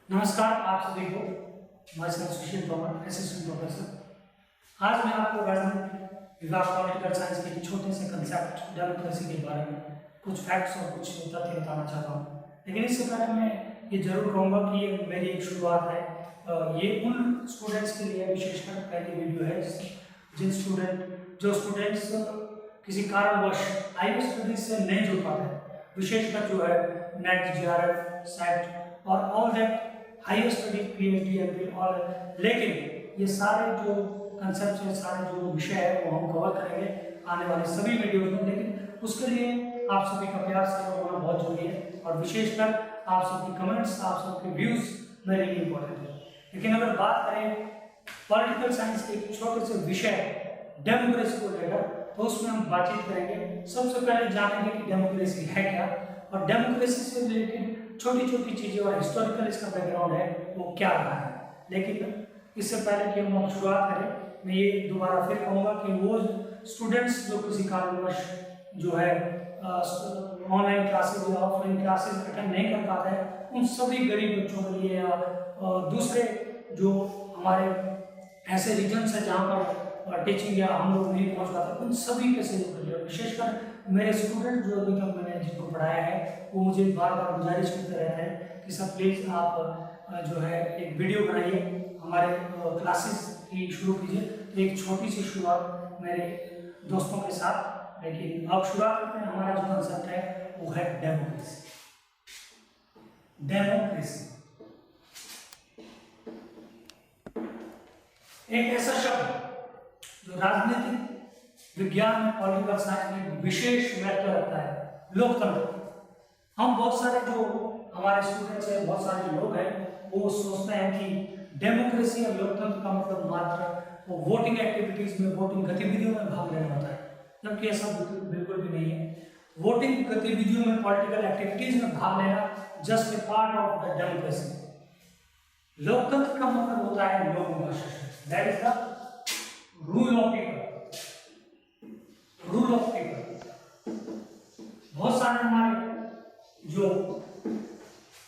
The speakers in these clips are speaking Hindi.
नमस्कार आप सभी को। हमारे सुशील तोमर, असिस्टेंट प्रोफेसर। आज मैं आपको राजनीति विभाग पॉलिटिकल साइंस के एक छोटे से कंसेप्ट डेमोक्रेसी के बारे में कुछ फैक्ट्स और कुछ तथ्य बताना चाहता हूँ। लेकिन इससे पहले मैं ये जरूर कहूँगा कि ये मेरी एक शुरुआत है। ये उन स्टूडेंट्स के लिए विशेषकर पहली वीडियो है जो स्टूडेंट्स किसी कारणवश हायर स्टडीज से नहीं जुड़ पाते, विशेषकर जो है नेट, जीआरएफ, सेट और all that higher study, PhD, MPhil और, लेकिन ये सारे जो कंसेप्ट है, सारे जो विषय है वो हम कवर करेंगे आने वाले सभी वीडियोज में। लेकिन उसके लिए आप सभी का प्यार सहयोग होना बहुत जरूरी है और विशेषकर आप सबके कमेंट्स, आप सबके व्यूज मेरे लिए इम्पोर्टेंट है। लेकिन अगर बात करें पॉलिटिकल साइंस के एक छोटे से विषय डेमोक्रेसी को लेकर, तो उसमें हम बातचीत करेंगे। सबसे पहले जानेंगे कि डेमोक्रेसी है क्या और डेमोक्रेसी से रिलेटेड छोटी छोटी चीजें और हिस्टोरिकल इसका बैकग्राउंड है वो क्या रहा है। लेकिन इससे पहले कि हम शुरुआत करें, मैं ये दोबारा फिर कहूँगा कि वो स्टूडेंट्स जो किसी कारणवश जो है ऑनलाइन क्लासेज या ऑफलाइन क्लासेज अटेंड नहीं कर पाते हैं, उन सभी गरीब बच्चों के लिए या दूसरे जो हमारे ऐसे रीजन्स हैं जहाँ पर टीचिंग या हम लोग नहीं पहुँच पाते, उन सभी के सहयोग के लिए विशेषकर मेरे स्टूडेंट जो अभी तक मैंने जिनको पढ़ाया है वो मुझे बार बार गुजारिश करते रहते हैं कि सर प्लीज़ आप जो है एक वीडियो बनाइए, हमारे क्लासेस की शुरू कीजिए। तो एक छोटी सी शुरुआत मेरे दोस्तों के साथ। लेकिन अब शुरुआत करते हैं। हमारा जो कंसेप्ट है वो है डेमोक्रेसी। डेमोक्रेसी एक ऐसा शब्द जो राजनीतिक विज्ञान में, पॉलिटिकल साइंस में विशेष महत्व रखता है। लोकतंत्र, हम बहुत सारे जो हमारे स्टूडेंट्स हैं, बहुत सारे लोग हैं, वो सोचते हैं कि डेमोक्रेसी और लोकतंत्र का मतलब मात्र वो वोटिंग एक्टिविटीज में, वोटिंग गतिविधियों में भाग लेना होता है, जबकि ऐसा बिल्कुल भी नहीं है। वोटिंग गतिविधियों में, पॉलिटिकल एक्टिविटीज में भाग लेना just a part of the democracy. लोकतंत्र का मतलब होता है लोगों का शासन, that is the rule of people. Rule of people. बहुत सारे हमारे जो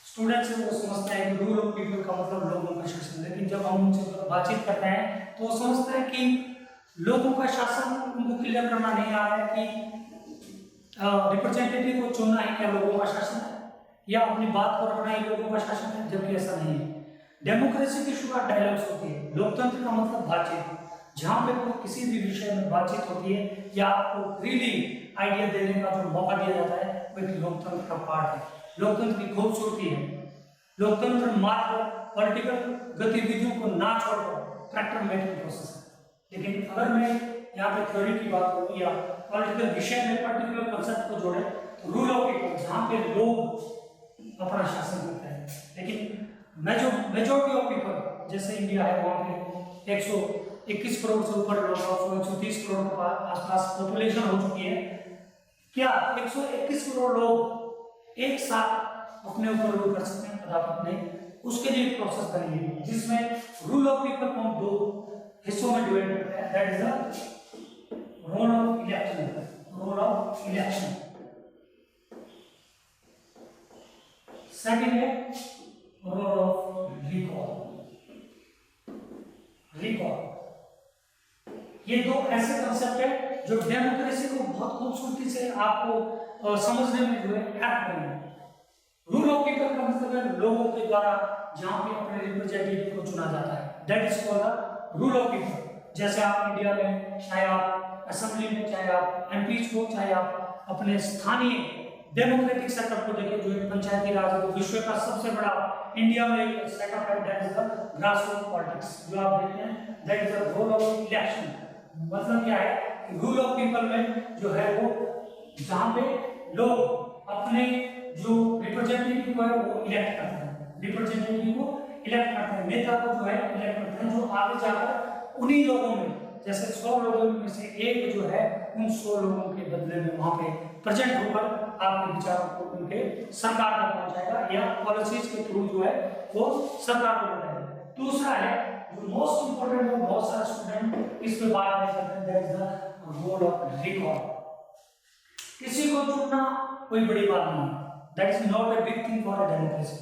स्टूडेंट्स हैं वो समझते हैं कि रूल ऑफ पीपल का मतलब लोगों का शासन, लेकिन जब हम उनसे बातचीत करते हैं तो वो समझते हैं कि लोगों का शासन उनको क्लियर करना नहीं आ रहा है कि रिप्रेजेंटेटिव को चुनना ही क्या लोगों का शासन है या अपनी बात को रखना ही लोगों का शासन है, जबकि ऐसा नहीं है। डेमोक्रेसी की शुरुआत डायलॉग्स होती है। लोकतंत्र का मतलब बातचीत, जहां पे कोई किसी भी विषय में बातचीत होती है या आपको फ्रीली आइडिया देने का जो मौका दिया जाता है वो एक लोकतंत्र का पार्ट है। लोकतंत्र की खूबसूरती है, लोकतंत्र मात्र पॉलिटिकल गतिविधियों को ना छोड़कर कैरेक्टर मेकिंग प्रोसेस है। लेकिन अगर मैं यहाँ पे थ्योरी की बात करूँ या पॉलिटिकल विषय में पर्टिकुलर कंसेप्ट को जोड़े, तो रूल ऑफ पीपल, जहाँ पे लोग अपना शासन करते हैं, लेकिन मेजोरिटी ऑफ पीपल जैसे इंडिया है वहाँ पे 121 करोड़ से ऊपर लोग, 130 करोड़ के आसपास पॉपुलेशन हो चुकी है। क्या 121 करोड़ लोग एक साथ अपने ऊपर रूल कर सकते हैं? कदापि नहीं। उसके लिए एक प्रोसेस बनेगी जिसमें रूल ऑफ पीपल को हम दो हिस्सों में डिवाइड करते हैं, that is the role of election. Role of election. Second है रोल ऑफ रिकॉल। रिकॉल, ये दो ऐसे कंसेप्ट है जो डेमोक्रेसी को बहुत खूबसूरती से आपको समझने में जो है हेल्प करेंगे। रूल ऑफ पीपल का मतलब है लोगों के द्वारा जहां पे अपने रिप्रेजेंटेटिव को चुना जाता है, that is called the rule of people. जैसे आप इंडिया में चाहे आप असेंबली में, चाहे आप एमपीज को, चाहे आप अपने स्थानीय डेमोक्रेटिक सेटअप को देखिए, जो एक पंचायती राज है, विश्व का सबसे बड़ा इंडिया में एक सेटअप है, that is the grass root politics. जो आप देखते हैं that is the role of election. मतलब क्या है, रूल ऑफ पीपल में जो है वो जहां पे लोग अपने जो रिप्रेजेंटेटिव को है वो इलेक्ट करते हैं, रिप्रेजेंटेटिव को इलेक्ट करते हैं, नेता को जो है इलेक्ट करते हैं, जो आगे जाकर उन्हीं लोगों में, जैसे 100 लोगों में से एक जो है उन 100 लोगों के बदले में वहां पे प्रेजेंट होकर आपके विचारों को उनके सरकार तक पहुंचाएगा या पॉलिसीज के थ्रू जो है वो सरकार को बताएगा। दूसरा है जो मोस्ट इंपोर्टेंट है, बहुत सारे स्टूडेंट इस पे बात नहीं करते, that is the role of recall. किसी को चुनना कोई बड़ी बात नहीं, that is not a big thing for a democracy.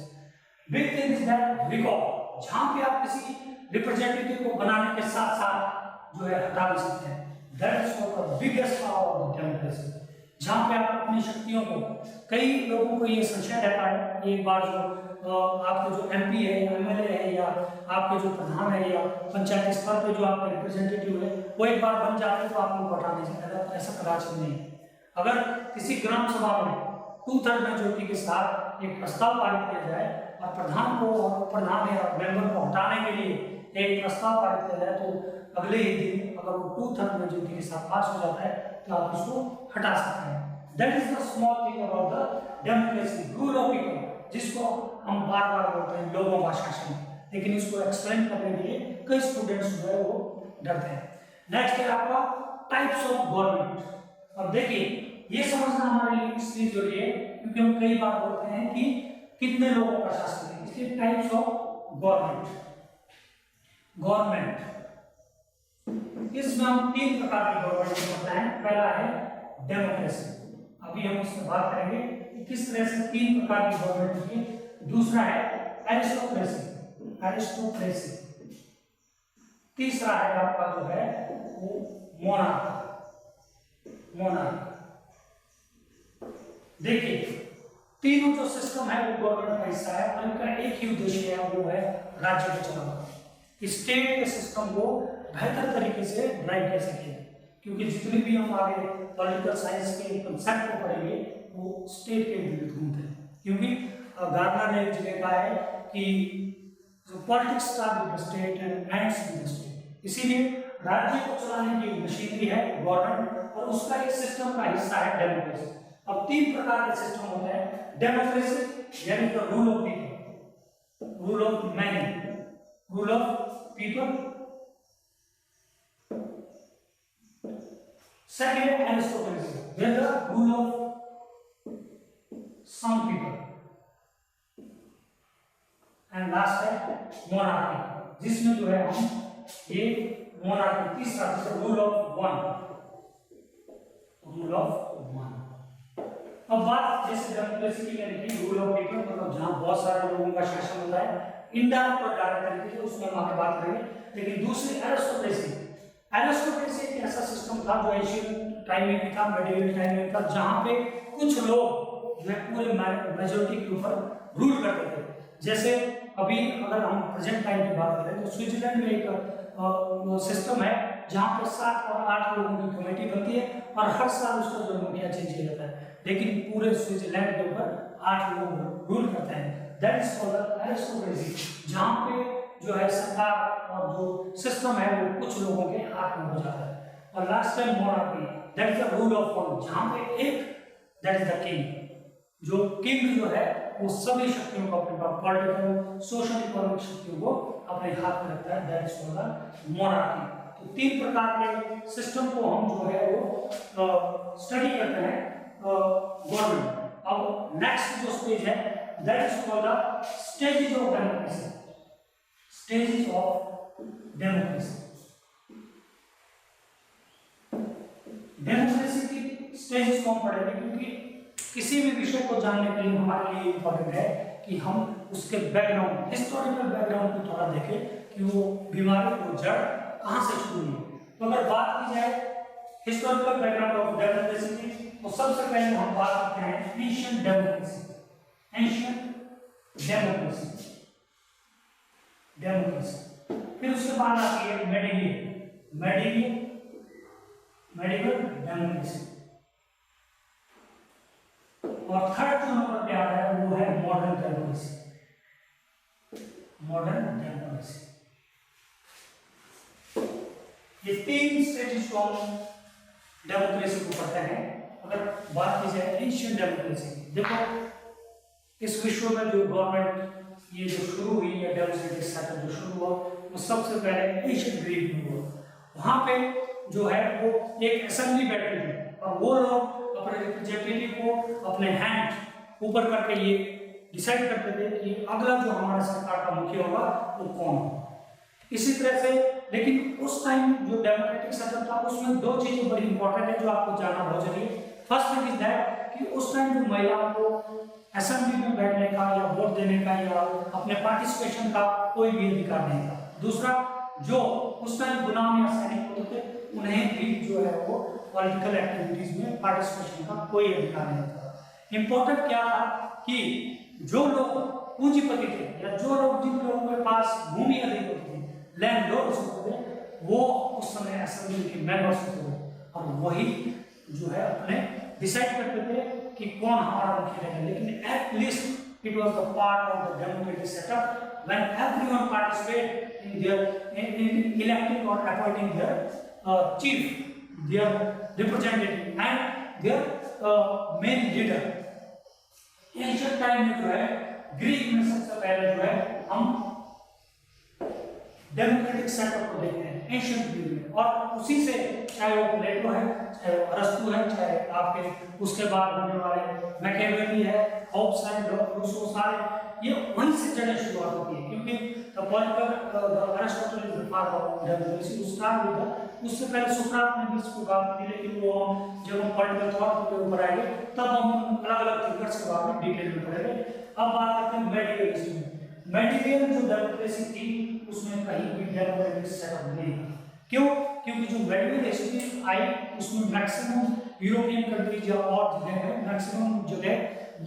Big thing is is that recall, जहां पे आप किसी रिप्रेजेंटेटिव को बनाने के साथ साथ जो है हटा भी सकते हैं। That is the biggest power of democracy, जहां पे आप अपनी शक्तियों को, कई लोगों को ये संशय रहता है एक बार जो आपके जो एमपी है या एमएलए है या आपके जो प्रधान है या पंचायत स्तर पे जो आपके रिप्रेजेंटेटिव है वो एक बार बन जाते हैं तो आप उनको हटा नहीं सकते। ऐसा कदाचित नहीं है। अगर किसी ग्राम सभा में 2/3 मेजोरिटी के साथ एक प्रस्ताव पारित किया जाए और प्रधान या मेंबर को हटाने के लिए एक प्रस्ताव पारित किया जाए तो अगले ही दिन अगर वो 2/3 मेजोरिटी के साथ पास हो जाता है तो आप उसको हटा सकते हैं। That is the small thing about the democracy, rule of people, जिसको हम बार बार बोलते हैं लोगों का शासन, लेकिन इसको एक्सप्लेन करने के लिए कई स्टूडेंट्स जो है वो डरते हैं। नेक्स्ट है आपका टाइप्स ऑफ गवर्नमेंट। अब देखिए ये समझना हमारे लिए इसलिए जरूरी है क्योंकि हम कई बार बोलते हैं कि कितने लोगों का शासन है, इसलिए टाइप्स ऑफ गवर्नमेंट इसमें हम 3 प्रकार की गवर्नमेंट को बताते हैं। पहला है डेमोक्रेसी, अभी हम इसमें बात करेंगे कि किस तरह से 3 प्रकार की गवर्नमेंट होती है। दूसरा है एरिस्टोक्रेसी, तीसरा है आपका जो है वो मोनार्की। देखिए तीनों जो सिस्टम है वो गवर्नमेंट का हिस्सा है और इनका एक ही उद्देश्य है, वो है राज्य को चलाना, स्टेट के सिस्टम को बेहतर तरीके से ड्राइव कर सके। क्योंकि जितने भी हम आगे पॉलिटिकल साइंस के कंसेप्ट को पढ़ेंगे वो स्टेट के विरुद्ध घूमते हैं। क्योंकि गार्डनर ने एक जगह कहा है कि politics start with the state and ends with the state, इसीलिए राज्य को चलाने की मशीनरी है गवर्नमेंट और उसका एक सिस्टम का हिस्सा है डेमोक्रेसी। अब 3 प्रकार के सिस्टम होते हैं। डेमोक्रेसी यानी the rule of people, rule of many, rule of people. Second है aristocracy, where the rule of some people, and last है monarchy, जिसमें जो है हम ये monarchy, तीसरा rule of one, rule of one। अब बात जैसे डेमोक्रेसी की करेंगे, रूल ऑफ पीपल मतलब जहां बहुत सारे लोगों का शासन होता है, इनडायरेक्ट और डायरेक्ट तरीके से, उसमें हम आगे बात करेंगे। लेकिन दूसरी एरिस्टोक्रेसी एक ऐसा सिस्टम था जो एशियन टाइम में भी था, मेडिवल टाइम में था, जहां पे कुछ लोग जो है पूरे मेजोरिटी के ऊपर रूल करते थे। जैसे अभी अगर हम प्रेजेंट टाइम की बात करें तो स्विट्जरलैंड में एक सिस्टम है जहां पे 7 और 8 लोगों की कमेटी बनती है और हर साल उसका जो मुखिया चेंज किया जाता है, लेकिन पूरे स्विट्जरलैंड के ऊपर 8 लोग रूल करते हैं। दैट इज कॉल्ड एरिस्टोक्रेसी, जहां पे जो है सरकार और जो सिस्टम है वो कुछ लोगों के हाथ में हो जाता है। और last time monarchy, that is the rule of one, जहां पे एक दैट इज द किंग, जो किंग जो है वो सभी शक्तियों को अपने पास, पॉलिटिकल सोशल इकोनॉमिक शक्तियों को अपने हाथ में रखता है। That is called the monarchy. तो 3 प्रकार के सिस्टम को हम जो है वो स्टडी करते हैं गवर्नमेंट। अब नेक्स्ट जो स्टेज है that is called the stages of democracy, stages of democracy. Democracy की स्टेजेस को हम पढ़ेंगे क्योंकि किसी भी विषय को जानने के लिए हमारे लिए इंपॉर्टेंट है कि हम उसके बैकग्राउंड, हिस्टोरिकल बैकग्राउंड को थोड़ा देखें कि वो बीमारी को जड़ कहां से शुरू हुई। तो अगर बात की जाए हिस्टोरिकल बैकग्राउंड ऑफ डेमोक्रेसी की तो सबसे पहले हम बात करते हैं एंशिएंट डेमोक्रेसी, एंशिएंट डेमोक्रेसी। फिर उसके बाद आती है मेडिवल डेमोक्रेसी, और थर्ड जो नंबर पे आता है वो है मॉडर्न डेमोक्रेसी। ये 3 स्टेजेस को हम डेमोक्रेसी को पढ़ते हैं। अगर बात की जाए एंशिएंट डेमोक्रेसी, देखो इस विश्व में जो गवर्नमेंट ये जो शुरू हुई है, डेमोक्रेटिक सेटअप जो शुरू हुआ वो सबसे पहले एंशिएंट ग्रीक में हुआ। वहां पे जो है वो एक असेंबली बैठती थी और वो लोग अपने रिप्रेजेंटेटिव को अपने हैंड ऊपर करके ये डिसाइड करते थे कि अगला जो हमारा सरकार का मुखिया होगा वो कौन होगा। इसी तरह से, लेकिन उस टाइम जो डेमोक्रेटिक सेटअप था उसमें 2 चीजें बड़ी इंपॉर्टेंट है जो आपको जानना बहुत जरूरी है। फर्स्ट थिंग इज दैट कि उस टाइम जो महिलाओं को असेंबली में बैठने का या वोट देने का या अपने पार्टिसिपेशन का कोई भी अधिकार नहीं था। दूसरा, जो उस टाइम गुलाम या सैनिक होते थे उन्हें भी जो है वो पॉलिटिकल एक्टिविटीज में पार्टिसिपेशन का कोई अधिकार नहीं था। इंपॉर्टेंट क्या था कि जो लोग पूंजीपति थे या जो लोग जिन लोगों के पास भूमि अधिक होती थी, लैंड लॉर्ड्स होते थे, वो उस समय असेंबली के मेंबर्स थे और वही जो है अपने डिसाइड करते थे कि कौन हमारा मुखिया रहेगा। लेकिन at least it was the part of the democratic setup when everyone participate in their electing और appointing their chief, their representative and their main leader. Ancient time में जो है ग्रीक में सबसे पहले जो है हम डेमोक्रेटिक सेटअप को देखते हैं एंशिएंट ग्रीक में, और उसी से चाहे वो प्लेटो है, चाहे वो अरस्तु है, चाहे आपके उसके बाद होने वाले मैकियावेली है, होब्स है, रूसो, सारे ये वहीं से जड़ें शुरुआत होती है। क्योंकि the political Aristotle is the father of democracy, उससे पहले सुकरात ने भी इसको बात की, लेकिन वो जब हम पॉलिटिकल थॉट के ऊपर आएंगे तब हम अलग-अलग थिंकर्स के बारे में डिटेल में पढ़ेंगे। अब बात करते हैं मेडिएवलिज्म में। मेडिएवल जो डेमोक्रेसी थी उसमें कहीं भी डेमोक्रेटिक सेटअप नहीं था। क्यों? क्योंकि जो मेडिएवल हिस्ट्री आई उसमें मैक्सिमम यूरोपियन कंट्रीज या और जगह है, मैक्सिमम जगह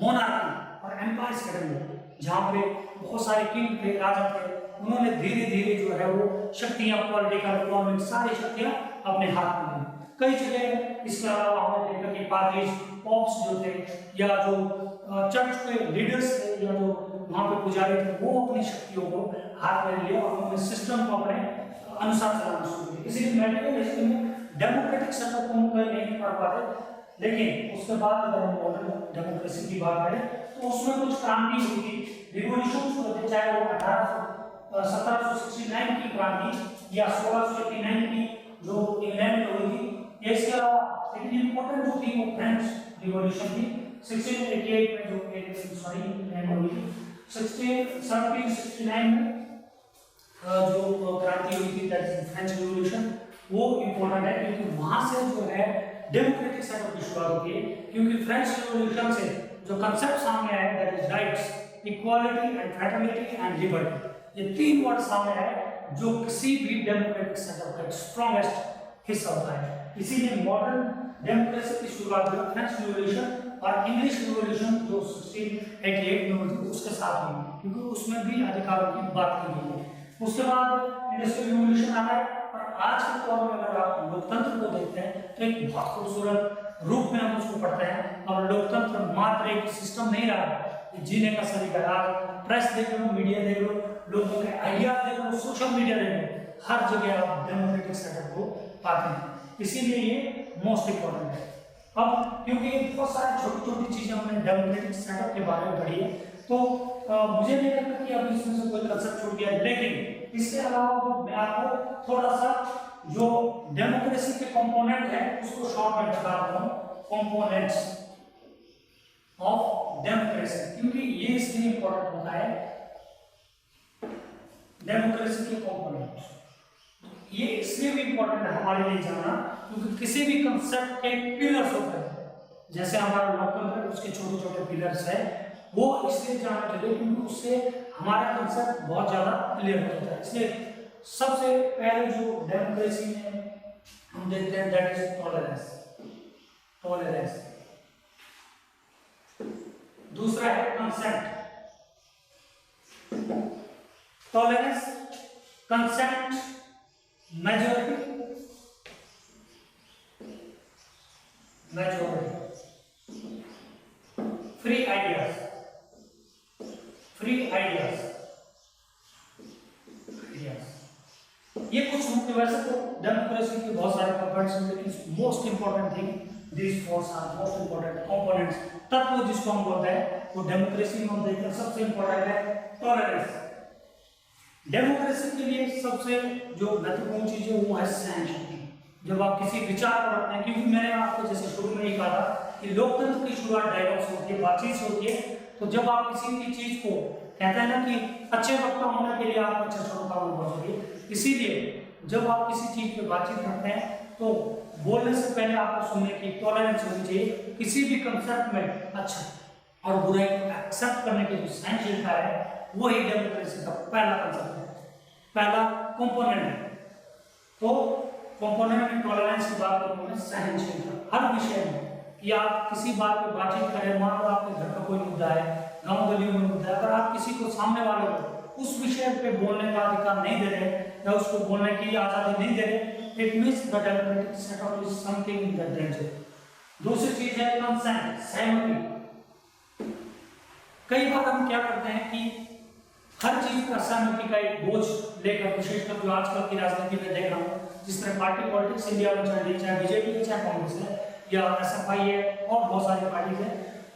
मोनार्की और एम्पायर्स के रहे, जहाँ पे बहुत सारे किंग थे, राजा थे, उन्होंने धीरे धीरे जो है वो शक्तियां, पॉलिटिकल, इकोनॉमिक सारी शक्तियां अपने हाथ में ली। कई जगह इसके अलावा हमने देखा कि पादरीज, पॉप्स जो थे या जो चर्च के लीडर्स थे या जो वहाँ पे पुजारी थे, वो अपनी शक्तियों को हाथ में लिया और उन्होंने सिस्टम को अपने अनुसार चलाना शुरू किया। इसीलिए मेडिएवल हिस्ट्री में डेमोक्रेटिक सेटअप को हम कहीं नहीं पढ़ पाते। लेकिन उसके बाद अगर हम मॉडर्न डेमोक्रेसी की बात करें तो उसमें कुछ क्रांति हुई थी, रिवॉल्यूशन हुए थे, चाहे वो 1769 की क्रांति या 1689 की जो इंग्लैंड में हुई थी। इसके अलावा लेकिन इंपॉर्टेंट जो थी वो फ्रेंच रिवॉल्यूशन थी 1688 में, जो इंग्लैंड में हुई थी। 1769 में जो क्रांति हुई थी, फ्रेंच रिवॉल्यूशन, वो इंपॉर्टेंट है क्योंकि वहां से जो है डेमोक्रेटिक सेटअप की शुरुआत होती है। क्योंकि फ्रेंच रिवॉल्यूशन से जो कंसेप्ट सामने आया, that is rights, equality and fraternity and liberty, ये तीन वर्ड सामने आए जो किसी भी डेमोक्रेटिक सेटअप का स्ट्रॉन्गेस्ट हिस्सा होता है। इसीलिए मॉडर्न डेमोक्रेसी की शुरुआत हुई फ्रेंच रिवॉल्यूशन और इंग्लिश रिवॉल्यूशन जो 1688 में हुई थी उसके साथ हुई, क्योंकि उसमें भी अधिकारों की बात की गई है। उसके बाद इंडस्ट्रियल रिवॉल्यूशन आ रहा है और आज के दौर में अगर आप लोकतंत्र को देखते हैं तो एक बहुत खूबसूरत रूप में हम उसको पढ़ते हैं। और लोकतंत्र मात्र एक सिस्टम नहीं रहा है, जीने का सलीका। आप प्रेस देख लो, मीडिया देख लो, लोगों के आइडियाज देख लो, सोशल मीडिया देख लो, हर जगह आप डेमोक्रेटिक सेटअप को पाते हैं। इसीलिए ये मोस्ट इंपॉर्टेंट है। अब क्योंकि बहुत सारी छोटी छोटी चीजें हमने डेमोक्रेटिक सेटअप के बारे में पढ़ी है, तो मुझे नहीं लगता कि अभी इसमें से कोई कंसेप्ट छूट गया। लेकिन इसके अलावा मैं आपको थोड़ा सा जो डेमोक्रेसी के कंपोनेंट है उसको शॉर्ट में बता रहा हूँ, कंपोनेंट्स ऑफ डेमोक्रेसी, क्योंकि ये इसलिए इंपॉर्टेंट होता है। डेमोक्रेसी के कंपोनेंट ये इसलिए भी इंपॉर्टेंट है हमारे लिए जानना, क्योंकि किसी भी कंसेप्ट के पिलर्स होते हैं, जैसे हमारा लोकतंत्र है उसके छोटे छोटे पिलर्स है, वो इसलिए जानना चाहिए क्योंकि उससे हमारा कंसेप्ट बहुत ज्यादा क्लियर हो जाता है। इसलिए सबसे पहले जो डेमोक्रेसी में हम देखते हैं दैट इज टॉलरेंस। टॉलरेंस। दूसरा है consent. Tolerance, consent, majority, free ideas, free ideas, ये कुछ मुख्य, वैसे तो डेमोक्रेसी के बहुत सारे कंपोनेंट्स हैं, लेकिन most important thing, this force are most important components, तत्व जिसको हम बोलते हैं, वो डेमोक्रेसी में हम देखते हैं सबसे इंपॉर्टेंट है टॉलरेंस। डेमोक्रेसी के लिए सबसे जो महत्वपूर्ण चीज है वो है सहन शक्ति। जब आप किसी विचार को रखते हैं, क्योंकि मैंने आपको जैसे शुरू में ही कहा था कि लोकतंत्र की शुरुआत डायलॉग से होती है, बातचीत से होती है। तो जब आप किसी भी चीज को कहते हैं ना कि अच्छे वक्ता होने के लिए आप अच्छे श्रोता में पहुंचोगे, इसीलिए जब आप किसी चीज पे बातचीत करते हैं तो बोलने से पहले आपको सुनने की टॉलरेंस होनी चाहिए, किसी भी कंसेप्ट में अच्छा और बुराई को एक्सेप्ट करने की जो सहनशीलता है वही डेमोक्रेसी का पहला कंसेप्ट है, पहला कंपोनेंट है। तो कंपोनेंट में टॉलरेंस की बात करूँ मैं, सहनशीलता हर विषय में, कि आप किसी बात पे बातचीत करें, मान लो आपके घर का कोई मुद्दा है, गांव गलियों में मुद्दा है, अगर आप किसी को सामने वाले को उस विषय पे बोलने का अधिकार नहीं दे रहे या उसको बोलने की आजादी नहीं दे रहे, it means the democratic setup is something in the danger. दूसरी चीज है कंसेंट, सहमति। कई बार हम क्या करते हैं कि हर चीज का सहमति का एक बोझ लेकर, विशेषकर जो आजकल की राजनीति में देख रहा हूँ, जिस तरह पार्टी पॉलिटिक्स इंडिया में चल रही, चाहे बीजेपी है चाहे कांग्रेस है या एसएफआई है और बहुत सारी पार्टीज है,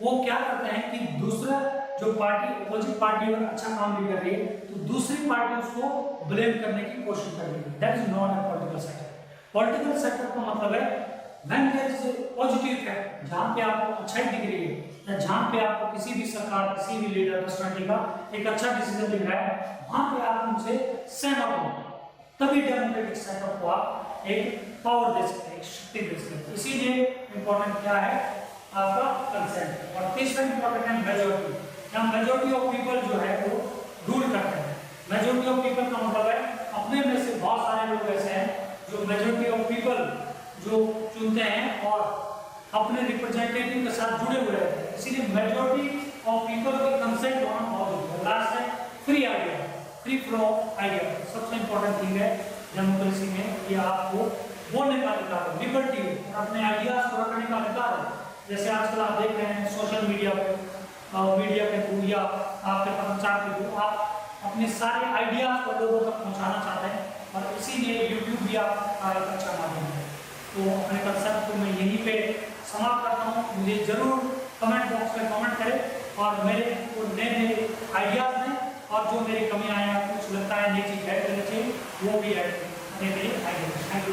वो क्या करते हैं कि दूसरा जो पार्टी अपोजिट पार्टी अगर अच्छा काम भी कर रही है तो दूसरी पार्टी उसको ब्लेम करने की कोशिश कर रही है। That is not a political setup. Political setup का मतलब है when there is a positive effect, जहां पे आपको अच्छाई दिख रही है या जहां पे आपको किसी भी सरकार, किसी भी लीडर पर्सनालिटी का एक अच्छा डिसीजन दिख रहा है, वहां पे आप उनसे सहमत हो, तभी डेमोक्रेटिक सेटअप को आप एक पावर दे सकते हैं, एक शक्ति दे सकते हैं। इसीलिए इंपॉर्टेंट क्या है आपका कंसेंट। और तीसरा इंपॉर्टेंट है मेजॉरिटी। यहाँ मेजॉरिटी ऑफ पीपल जो है वो रूल करते हैं। मेजॉरिटी ऑफ पीपल का मतलब है अपने में से बहुत सारे लोग ऐसे हैं जो मेजॉरिटी ऑफ पीपल जो चुनते हैं और अपने रिप्रेजेंटेटिव के साथ जुड़े हुए रहते हैं। इसीलिए मेजॉरिटी ऑफ पीपल का कंसेंट होना बहुत जरूरी है। लास्ट है free idea, free flow of idea. सबसे इंपॉर्टेंट थिंग है डेमोक्रेसी में कि आपको बोलने का अधिकार है, लिबर्टी है, और अपने आइडियाज को रखने का अधिकार है। जैसे आजकल आप देख रहे हैं सोशल मीडिया पे, मीडिया के थ्रू या आपके पत्रचार के थ्रू आप अपने सारे आइडियाज को लोगों तक पहुंचाना चाहते हैं, और इसीलिए यूट्यूब भी आपका एक अच्छा माध्यम है। तो अपने कंसेप्ट को मैं यहीं पे समाप्त करता हूँ। मुझे जरूर कमेंट बॉक्स में कमेंट करें और मेरे को नए नए आइडियाज दें, और जो मेरी कमियां हैं, कुछ लगता है नई चीज ऐड करनी चाहिए वो भी ऐड करें मेरे आइडिया। Thank you.